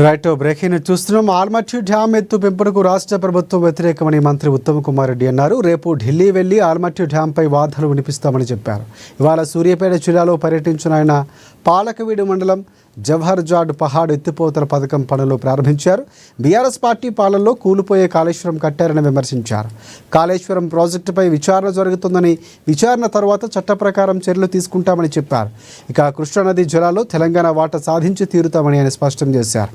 Right breaking చూస్తున్నాం. Almatti dam ఎత్తు పెంపునకు రాష్ట్ర ప్రభుత్వం వ్యతిరేకమని మంత్రి ఉత్తమ్ కుమార్ రెడ్డి అన్నారు. రేపు ఢిల్లీ వెళ్లి ఆల్మట్టి డ్యాంపై వాదనలు వినిపిస్తామని చెప్పారు. ఇవాళ సూర్యాపేట జిల్లాలో పర్యటించిన ఆయన పాలకవీడు మండలం జవహర్ జాడ్ పహాడ్ ఎత్తిపోతల పథకం పనులు ప్రారంభించారు. బీఆర్ఎస్ పార్టీ పాలనలో కూలిపోయే కాళేశ్వరం కట్టారని విమర్శించారు. కాళేశ్వరం ప్రాజెక్టుపై విచారణ జరుగుతుందని, విచారణ తర్వాత చట్ట ప్రకారం చర్యలు తీసుకుంటామని చెప్పారు. ఇక కృష్ణానది జలాల్లో తెలంగాణ వాటా సాధించి తీరుతామని ఆయన స్పష్టం చేశారు.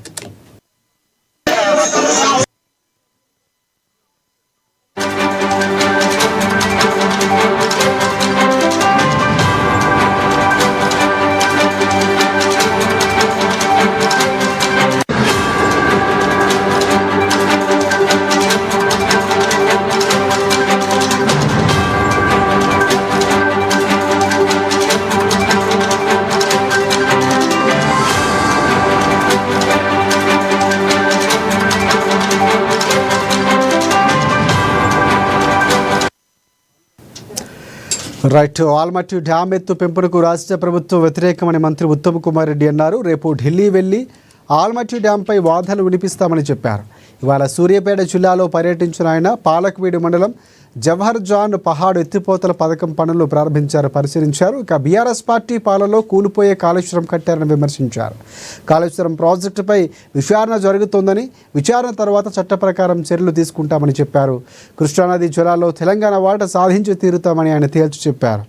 రైట్ ఆల్మట్టి డ్యామ్ ఎత్తు పెంపునకు రాష్ట్ర ప్రభుత్వం వ్యతిరేకమని మంత్రి ఉత్తమ్ కుమార్ రెడ్డి అన్నారు. రేపు ఢిల్లీ వెళ్లి ఆల్మట్టి డ్యాంపై వాదనలు వినిపిస్తామని చెప్పారు. ఇవాళ సూర్యాపేట జిల్లాలో పర్యటించిన ఆయన పాలకవీడు మండలం జవహర్ జాన్ పహాడ్ ఎత్తిపోతల పథకం పనులు పరిశీలించారు. ఇక బీఆర్ఎస్ పార్టీ పాలనలో కూలిపోయే కాళేశ్వరం కట్టారని విమర్శించారు. కాళేశ్వరం ప్రాజెక్టుపై విచారణ జరుగుతోందని, విచారణ తర్వాత చట్ట ప్రకారం చర్యలు తీసుకుంటామని చెప్పారు. కృష్ణానది జలాల్లో తెలంగాణ వాటా సాధించి తీరుతామని ఆయన తేల్చి చెప్పారు.